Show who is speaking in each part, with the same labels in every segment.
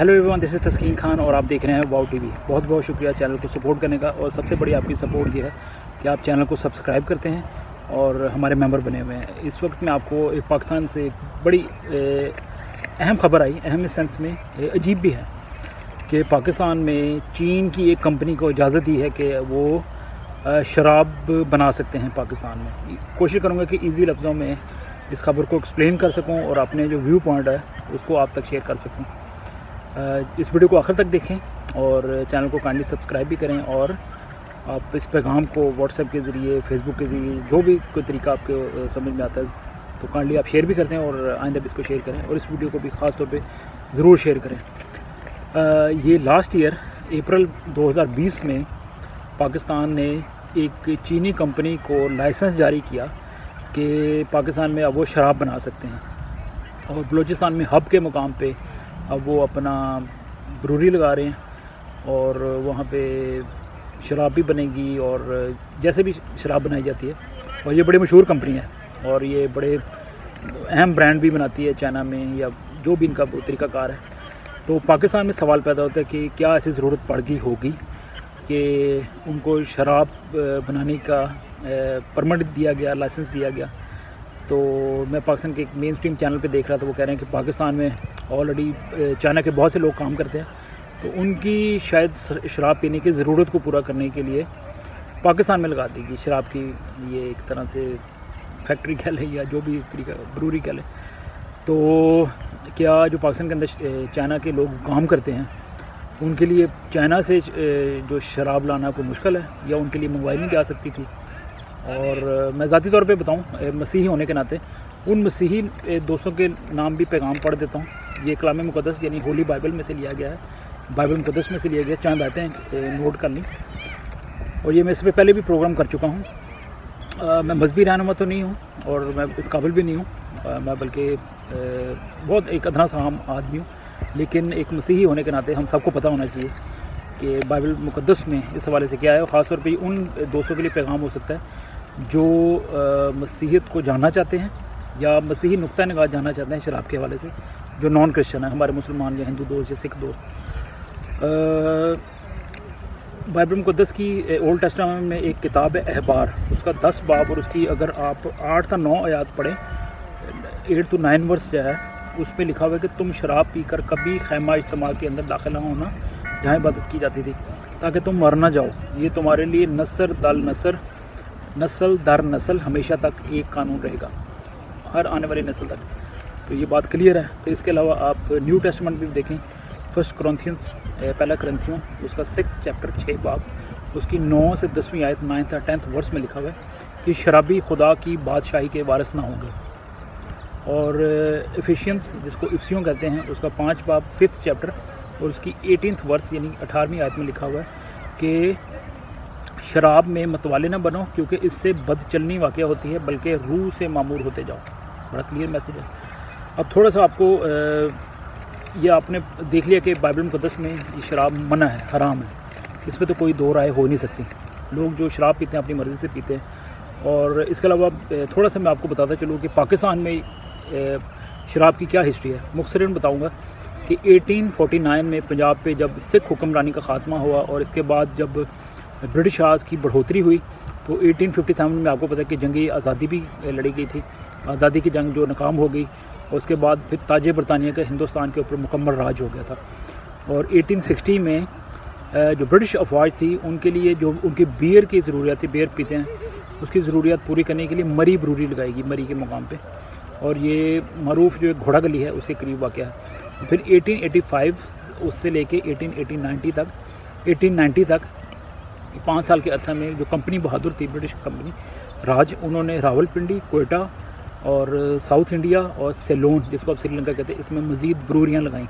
Speaker 1: Hello everyone, this is Taskeen Khan और आप देख रहे हैं वाओ टीवी। बहुत बहुत शुक्रिया चैनल को सपोर्ट करने का। और सबसे बड़ी आपकी सपोर्ट ये है कि आप चैनल को सब्सक्राइब करते हैं और हमारे मेंबर बने हुए हैं। इस वक्त में आपको एक पाकिस्तान से बड़ी अहम खबर आई, अहम इस सेंस में अजीब भी है कि पाकिस्तान में चीन की एक कंपनी को इजाज़त दी है कि वो शराब बना सकते हैं पाकिस्तान में। कोशिश करूँगा कि ईज़ी लफ्ज़ों में इस खबर को एक्सप्लेन कर सकूँ और अपने जो व्यू पॉइंट है उसको आप तक शेयर कर सकूँ। इस वीडियो को आखिर तक देखें और चैनल को काइंडली सब्सक्राइब भी करें। और आप इस पैगाम को व्हाट्सएप के ज़रिए, फेसबुक के ज़रिए, जो भी कोई तरीका आपको समझ में आता है तो काइंडली आप शेयर भी करते हैं और आइंदा भी इसको शेयर करें और इस वीडियो को भी ख़ास तौर पे ज़रूर शेयर करें। ये लास्ट ईयर अप्रैल 2020 में पाकिस्तान ने एक चीनी कंपनी को लाइसेंस जारी किया कि पाकिस्तान में अब वो शराब बना सकते हैं और बलूचिस्तान में हब के मुकाम पे अब वो अपना ब्रूरी लगा रहे हैं और वहाँ पे शराब भी बनेगी और जैसे भी शराब बनाई जाती है। और ये बड़ी मशहूर कंपनी है और ये बड़े अहम ब्रांड भी बनाती है चाइना में या जो भी इनका तरीक़ाकार है। तो पाकिस्तान में सवाल पैदा होता है कि क्या ऐसी ज़रूरत पड़ गई होगी कि उनको शराब बनाने का परमिट दिया गया, लाइसेंस दिया गया। तो मैं पाकिस्तान के एक मेन स्ट्रीम चैनल पे देख रहा था, वो कह रहे हैं कि पाकिस्तान में ऑलरेडी चाइना के बहुत से लोग काम करते हैं तो उनकी शायद शराब पीने की ज़रूरत को पूरा करने के लिए पाकिस्तान में लगा देगी शराब की। ये एक तरह से फैक्ट्री कह लें या जो भी तरीका ब्रूरी कह लें। तो क्या जो पाकिस्तान के अंदर चाइना के लोग काम करते हैं उनके लिए चाइना से जो शराब लाना कोई मुश्किल है या उनके लिए मंगवाई नहीं जा सकती थी? और मैं ज़ाती तौर पे बताऊं, मसीही होने के नाते उन मसीही दोस्तों के नाम भी पैगाम पढ़ देता हूं। ये कलाम मुक़द्दस यानी होली बाइबल में से लिया गया है, बाइबल मुक़द्दस में से लिया गया। चांद बातें नोट कर ली और ये मैं इससे पहले भी प्रोग्राम कर चुका हूं। मैं मजहबी रहनुमा तो नहीं हूं और मैं इस काबिल भी नहीं हूं, मैं बल्कि बहुत एक अधना सा आम आदमी हूँ। लेकिन एक मसीही होने के नाते हम सबको पता होना चाहिए कि बाइबल मुक़द्दस में इस हवाले से क्या है। और ख़ास तौर पे उन दोस्तों के लिए पैगाम हो सकता है जो मसीहियत को जानना चाहते हैं या मसीही नुक्ता निगाह जानना चाहते हैं शराब के हवाले से, जो नॉन क्रिश्चन है, हमारे मुसलमान या हिंदू दोस्त या सिख दोस्त। बाइबल मुक़द्दस की ओल्ड टेस्टामेंट में एक किताब है अहबार, उसका 10 बाब और उसकी अगर आप 8 से 9 आयात पढ़ें, 8 to 9 वर्स जो है उस पर लिखा हुआ है कि तुम शराब पीकर कभी खैमा इज्तिमा के अंदर दाखिल ना होना जहाँ इबादत की जाती थी, ताकि तुम मर ना जाओ। ये तुम्हारे लिए नस्ल दर नस्ल हमेशा तक एक कानून रहेगा, हर आने वाली नस्ल तक। तो ये बात क्लियर है। तो इसके अलावा आप न्यू टेस्टमेंट भी देखें, 1 Corinthians पहला करंथियों उसका 6 चैप्टर 6 बाब उसकी 9 से 10वीं आयत 9th और 10th वर्स में लिखा हुआ है कि शराबी खुदा की बादशाही के वारिस ना होंगे। और एफिशियंस जिसको इफ्सियों कहते हैं उसका 5 बाब 5th चैप्टर और उसकी 18th वर्स यानी 18वीं आयत में लिखा हुआ है कि शराब में मतवाले ना बनो क्योंकि इससे बदचलनी वाक़या होती है, बल्कि रूह से मामूर होते जाओ। बड़ा क्लियर मैसेज है। अब थोड़ा सा आपको ये आपने देख लिया कि बाइबल मुक़द्दस में ये शराब मना है, हराम है, इस पर तो कोई दो राय हो नहीं सकती। लोग जो शराब पीते हैं अपनी मर्ज़ी से पीते हैं। और इसके अलावा थोड़ा सा मैं आपको बताता चलूँ कि पाकिस्तान में शराब की क्या हिस्ट्री है। मुख्तसरन बताऊँगा कि 1849 में पंजाब पे जब सिख हुक्मरानी का ख़ात्मा हुआ और इसके बाद जब ब्रिटिश राज की बढ़ोतरी हुई तो 1857 में आपको पता है कि जंगी आज़ादी भी लड़ी गई थी। आज़ादी की जंग जो नाकाम हो गई और उसके बाद फिर ताज बरतानिया का हिंदुस्तान के ऊपर मुकम्मल राज हो गया था। और 1860 में जो ब्रिटिश अफवाज थी उनके लिए जो उनकी बियर की ज़रूरियात थी, बियर पीते हैं, उसकी ज़रूरियात पूरी करने के लिए मरी ब्रूरी लगाएगी मरी के मुकाम पे। और ये मरूफ जो घोड़ा गली है उसके करीब वाक़या है। फिर 1885 उससे लेके 1890 तक 5 साल के अरसा में जो कंपनी बहादुर थी, ब्रिटिश कंपनी राज, उन्होंने रावलपिंडी, कोयटा और साउथ इंडिया और सेलोन जिसको आप श्रीलंका कहते हैं, इसमें मज़ीद ब्रूरियाँ लगाईं।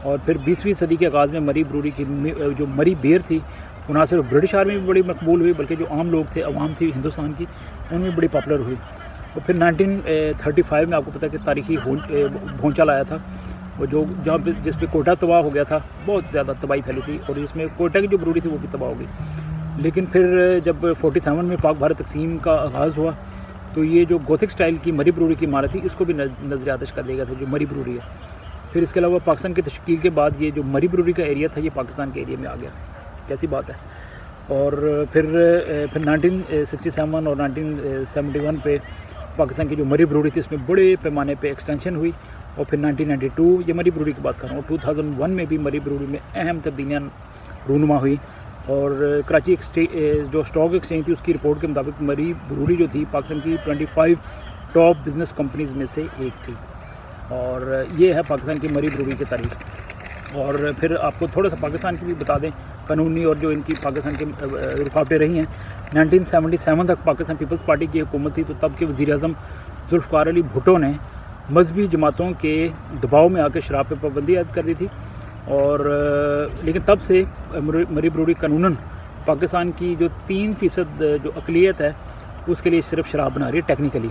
Speaker 1: और फिर 20वीं सदी के आगाज़ में मरी ब्रूरी की जो मरी बियर थी वो ना सिर्फ ब्रिटिश आर्मी में बड़ी मकबूल हुई बल्कि जो आम लोग थे, अवाम थी हिंदुस्तान की, उनमें बड़ी पॉपुलर हुई। और फिर 1935 में आपको पता है कि तारीखी भूंचाल आया था और जो जहाँ पे जिस पे कोयटा तबाह हो गया था, बहुत ज़्यादा तबाही फैली थी और इसमें कोयटा की जो ब्रूरी थी वो भी तबाह हो गई। लेकिन फिर जब 47 में पाक भारत तकसीम का आगाज़ हुआ तो ये जो गोथिक स्टाइल की मरी ब्रूरी की इमारत थी इसको भी नज़र आतिश कर दिया गया था, जो मरी ब्रूरी है। پھر اس کے علاوہ پاکستان کی تشکیل کے بعد یہ جو مری بروری کا ایریا تھا یہ پاکستان کے ایریا میں آ گیا، کیسی بات ہے۔ اور پھر 1967 اور 1971 پہ پاکستان کی جو مری بروری تھی اس میں بڑے پیمانے پہ ایکسٹینشن ہوئی، اور پھر 1992 یہ مری بروری کی بات کر رہا ہوں، 2001 میں بھی مری بروری میں اہم تبدیلیاں رونما ہوئی، اور کراچی جو اسٹاک ایکسچینج تھی اس کی رپورٹ کے مطابق مری بروری جو تھی پاکستان کی 25 ٹاپ بزنس کمپنیز میں سے ایک تھی، اور یہ ہے پاکستان کی مری بروری کی تاریخ۔ اور پھر آپ کو تھوڑا سا پاکستان کی بھی بتا دیں قانونی اور جو ان کی پاکستان کی رکاوٹیں رہی ہیں۔ 1977 تک پاکستان پیپلز پارٹی کی حکومت تھی، تو تب کے وزیر اعظم ذوالفقار علی بھٹو نے مذہبی جماعتوں کے دباؤ میں آ کے شراب پہ پابندی عائد کر دی تھی، اور لیکن تب سے مری بروری قانوناً پاکستان کی جو 3% جو اقلیت ہے اس کے لیے صرف شراب بنا رہی ہے ٹیکنیکلی،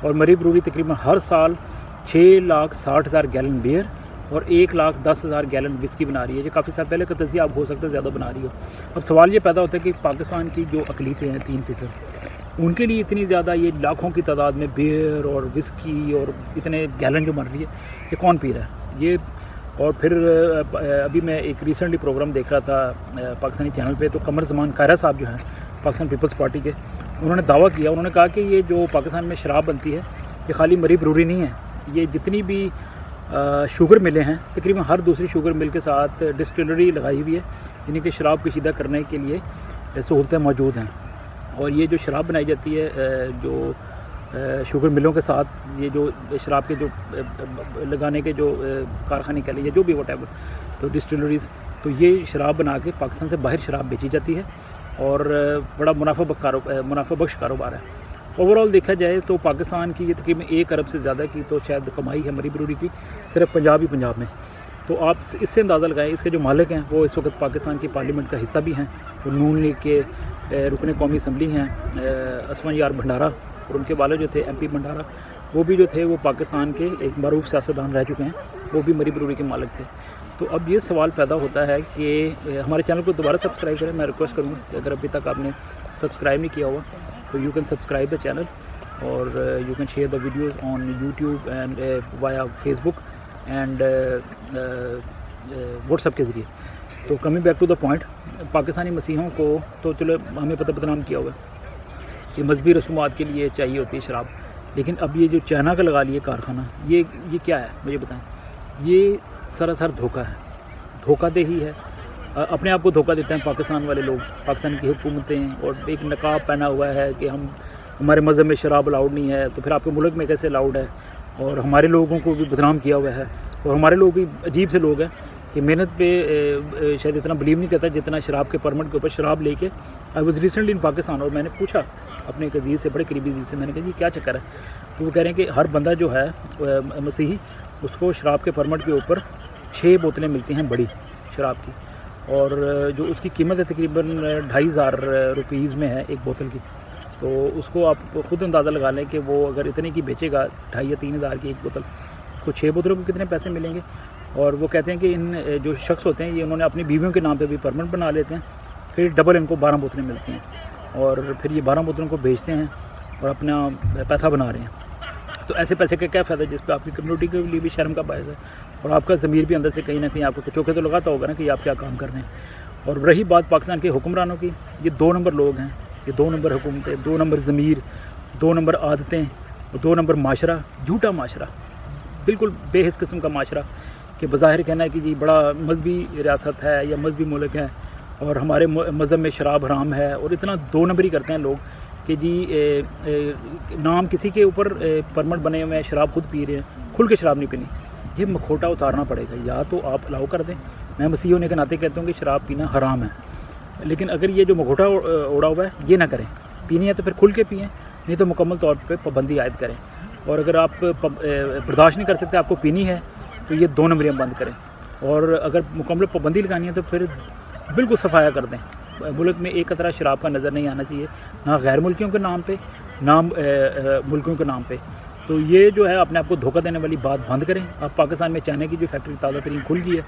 Speaker 1: اور مری بروری تقریباً ہر سال 6,60,000 گیلن بیئر اور 1,10,000 گیلن وسکی بنا رہی ہے۔ یہ کافی سال پہلے کا تجزیہ اب ہو سکتا ہے زیادہ بنا رہی ہو۔ اب سوال یہ پیدا ہوتا ہے کہ پاکستان کی جو اقلیتیں ہیں 3%، ان کے لیے اتنی زیادہ یہ لاکھوں کی تعداد میں بیئر اور وسکی اور اتنے گیلن جو بن رہی ہے یہ کون پی رہا ہے یہ؟ اور پھر ابھی میں ایک ریسنٹلی پروگرام دیکھ رہا تھا پاکستانی چینل پہ، تو قمر زمان قاہرہ صاحب جو ہیں پاکستان پیپلز پارٹی کے، انہوں نے دعویٰ کیا، انہوں نے کہا کہ یہ جو پاکستان میں شراب بنتی ہے یہ خالی مری بروری نہیں ہے، یہ جتنی بھی شوگر ملیں ہیں تقریباً ہر دوسری شوگر مل کے ساتھ ڈسٹلری لگائی ہوئی ہے، یعنی کہ شراب کشیدہ کرنے کے لیے سہولتیں موجود ہیں۔ اور یہ جو شراب بنائی جاتی ہے جو شوگر ملوں کے ساتھ، یہ جو شراب کے جو لگانے کے جو کارخانے کے لیے جو بھی واٹ ایور تو ڈسٹلریز، تو یہ شراب بنا کے پاکستان سے باہر شراب بیچی جاتی ہے، اور بڑا منافع بخش کاروبار ہے۔ اوورال دیکھا جائے تو پاکستان کی یہ تقریباً 1 ارب سے زیادہ کی تو شاید کمائی ہے مری بروری کی، صرف پنجاب میں۔ تو آپ اس سے اندازہ لگائیں اس کے جو مالک ہیں وہ اس وقت پاکستان کی پارلیمنٹ کا حصہ بھی ہیں، وہ نون لیگ کے رکن قومی اسمبلی ہیں اسما یار بھنڈارا، اور ان کے والد جو تھے MP بھنڈارا، وہ بھی جو تھے وہ پاکستان کے ایک معروف سیاستدان رہ چکے ہیں، وہ بھی مری بروری کے مالک تھے۔ تو اب یہ سوال پیدا ہوتا ہے کہ ہمارے چینل کو دوبارہ سبسکرائب کریں، میں ریکویسٹ کروں گا کہ اگر ابھی تک آپ نے سبسکرائب نہیں کیا ہوا تو you can subscribe the channel, اور you can share the videos on YouTube and via Facebook and WhatsApp کے ذریعے۔ تو coming back to the point, Pakistani مسیحوں کو تو چلو ہمیں پتہ بدنام کیا ہوا کہ مذہبی رسومات کے لیے چاہیے ہوتی ہے شراب، لیکن اب یہ جو چائنا کا لگا لیے کارخانہ، یہ کیا ہے مجھے بتائیں؟ یہ سراسر دھوکہ ہے، دھوکہ دہی ہے، اپنے آپ کو دھوکہ دیتے ہیں پاکستان والے لوگ، پاکستان کی حکومتیں، اور ایک نقاب پہنا ہوا ہے کہ ہمارے مذہب میں شراب الاؤڈ نہیں ہے، تو پھر آپ کے ملک میں کیسے الاؤڈ ہے؟ اور ہمارے لوگوں کو بھی بدنام کیا ہوا ہے، اور ہمارے لوگ بھی عجیب سے لوگ ہیں کہ محنت پہ شاید اتنا بلیو نہیں کرتا جتنا شراب کے پرمٹ کے اوپر شراب لے کے۔ I was recently in Pakistan, اور میں نے پوچھا اپنے ایک عزیز سے، بڑے قریبی عزیز سے، میں نے کہا یہ کیا چکر ہے؟ تو وہ کہہ رہے ہیں کہ ہر بندہ جو ہے مسیحی، اس کو شراب کے پرمٹ کے اوپر 6 بوتلیں ملتی ہیں بڑی شراب کی، اور جو اس کی قیمت ہے تقریباً 2,500 روپیز میں ہے ایک بوتل کی۔ تو اس کو آپ خود اندازہ لگا لیں کہ وہ اگر اتنے کی بیچے گا 2,500 یا 3,000 کی ایک بوتل، اس کو 6 بوتلوں کو کتنے پیسے ملیں گے؟ اور وہ کہتے ہیں کہ ان جو شخص ہوتے ہیں یہ انہوں نے اپنی بیویوں کے نام پہ بھی پرمٹ بنا لیتے ہیں، پھر ڈبل ان کو 12 بوتلیں ملتی ہیں، اور پھر یہ 12 بوتلوں کو بیچتے ہیں اور اپنا پیسہ بنا رہے ہیں۔ تو ایسے پیسے کا کیا فائدہ جس پہ آپ کی کمیونٹی کے لیے بھی شرم کا باعث ہے، اور آپ کا ضمیر بھی اندر سے کہیں نہ کہیں آپ کو چوکے تو لگاتا ہوگا نا کہ آپ کیا کام کر رہے ہیں۔ اور رہی بات پاکستان کے حکمرانوں کی، یہ 2 نمبر لوگ ہیں، یہ 2 نمبر حکومتیں، 2 نمبر ضمیر، 2 نمبر عادتیں، اور 2 نمبر معاشرہ، جھوٹا معاشرہ، بالکل بے حس قسم کا معاشرہ، کہ بظاہر کہنا ہے کہ جی بڑا مذہبی ریاست ہے یا مذہبی ملک ہے اور ہمارے مذہب میں شراب حرام ہے، اور اتنا 2 نمبری کرتے ہیں لوگ کہ جی نام کسی کے اوپر پرمٹ بنے ہوئے ہیں، شراب خود پی رہے ہیں، کھل کے شراب نہیں پینی۔ یہ مکھوٹا اتارنا پڑے گا، یا تو آپ الاؤ کر دیں، میں مسیحی ہونے کے ناطے کہتا ہوں کہ شراب پینا حرام ہے، لیکن اگر یہ جو مکھوٹا اڑا ہوا ہے یہ نہ کریں، پینی ہے تو پھر کھل کے پئیں، نہیں تو مکمل طور پہ پابندی عائد کریں، اور اگر آپ برداشت نہیں کر سکتے آپ کو پینی ہے تو یہ 2 نمبریاں بند کریں، اور اگر مکمل پابندی لگانی ہے تو پھر بالکل صفایا کر دیں۔ ملک میں ایک قطرہ شراب کا نظر نہیں آنا چاہیے، نہ غیر ملکیوں کے نام پہ نہ ملکیوں کے نام پہ۔ تو یہ جو ہے اپنے آپ کو دھوکہ دینے والی بات بند کریں۔ اب پاکستان میں چائنا کی جو فیکٹری تازہ ترین کھل گئی ہے،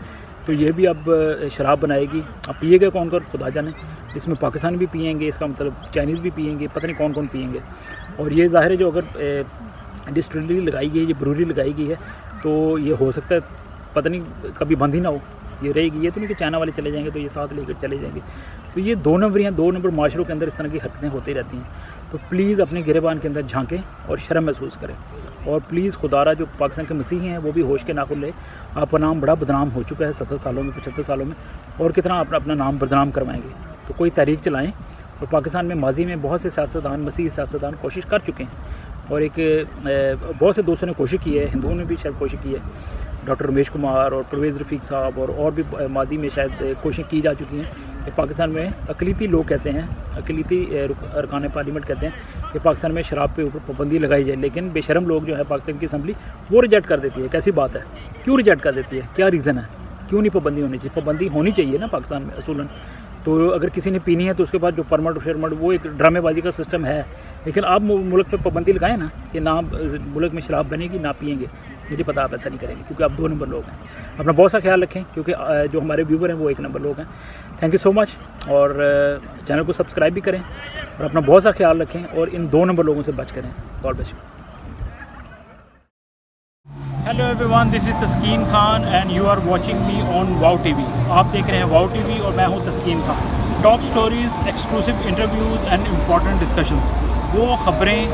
Speaker 1: تو یہ بھی اب شراب بنائے گی، اب پیے گا کون کون خدا جانے، اس میں پاکستان بھی پئیں گے، اس کا مطلب چائنیز بھی پئیں گے، پتہ نہیں کون کون پئیں گے۔ اور یہ ظاہر ہے جو اگر ڈسٹلری لگائی گئی ہے، یہ بروری لگائی گئی ہے، تو یہ ہو سکتا ہے पता नहीं कभी बंद ही ना हो, ये रहेगी। ये तो नहीं कि चाइना वाले चले जाएंगे तो ये साथ लेकर चले जाएंगे। तो ये 2 नंबरी हैं, 2 नंबर माशरों के अंदर इस तरह की हरकतें होती रहती हैं। तो प्लीज़ अपने गिरेबान के अंदर झांकें और शर्म महसूस करें। और प्लीज़ खुदारा जो पाकिस्तान के मसीही हैं वो भी होश के नाखुन ले। आपका नाम बड़ा बदनाम हो चुका है 70 सालों में, 75 सालों में, और कितना अपना नाम बदनाम करवाएंगे। तो कोई तहरीक चलाएँ। और पाकिस्तान में माजी में बहुत से सियासतदान, मसीही सियासतदान कोशिश कर चुके हैं, और एक बहुत से दोस्तों ने कोशिश की है, हिंदुओं ने भी शायद कोशिश की है, डॉक्टर रमेश कुमार और परवेज़ रफ़ीक साहब और भी माजी में शायद कोशिश की जा चुकी हैं कि पाकिस्तान में अक़लीती लोग कहते हैं, अक़लीती अरकान पार्लियामेंट कहते हैं कि पाकिस्तान में शराब पे ऊपर पाबंदी लगाई जाए, लेकिन बेशरम लोग जो है पाकिस्तान की असम्बली वो रिजेक्ट कर देती है। कैसी बात है, क्यों रिजेक्ट कर देती है, क्या रीज़न है, क्यों नहीं पाबंदी होनी चाहिए? पाबंदी होनी चाहिए ना पाकिस्तान में असूलन। तो अगर किसी ने पीनी है तो उसके बाद जो परमट शरमट वो एक ड्रामेबाजी का सिस्टम है, लेकिन आप मुल्क पे पाबंदी लगाएं ना कि ना मुल्क में शराब बनेगी ना पियेंगे। मुझे पता आप ऐसा नहीं करेंगे क्योंकि आप 2 नंबर लोग हैं। अपना बहुत सा ख्याल रखें क्योंकि जो हमारे व्यूवर हैं वो 1 नंबर लोग हैं। Thank you so much. और चैनल को सब्सक्राइब भी करें और अपना बहुत सा ख्याल रखें और इन 2 नंबर लोगों से बच करें। God bless you. Hello everyone, this is Taskeen Khan and you are watching me on Wow TV. आप देख रहे हैं वाओ टीवी और मैं हूं Taskeen Khan. Top stories, exclusive interviews and important discussions, वो ख़बरें,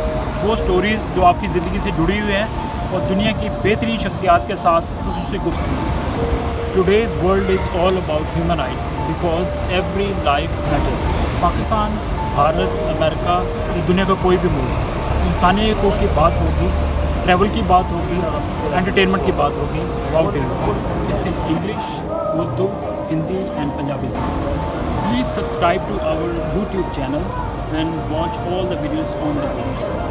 Speaker 1: वो स्टोरीज़ जो आपकी ज़िंदगी से जुड़ी हुई हैं और दुनिया की बेहतरीन शख्सियात के साथ ख़ुसूसी गुफ्तगू। Today's world is all about human rights because every life matters. Pakistan, Bharat, America, दुनिया का कोई भी मुल्क, इंसानी हकूक़ की बात होगी, ट्रैवल की बात होगी, एंटरटेनमेंट की बात होगी, wow TV. It's in English, Urdu, Hindi and Punjabi. Please subscribe to our YouTube channel and watch all the videos on the channel.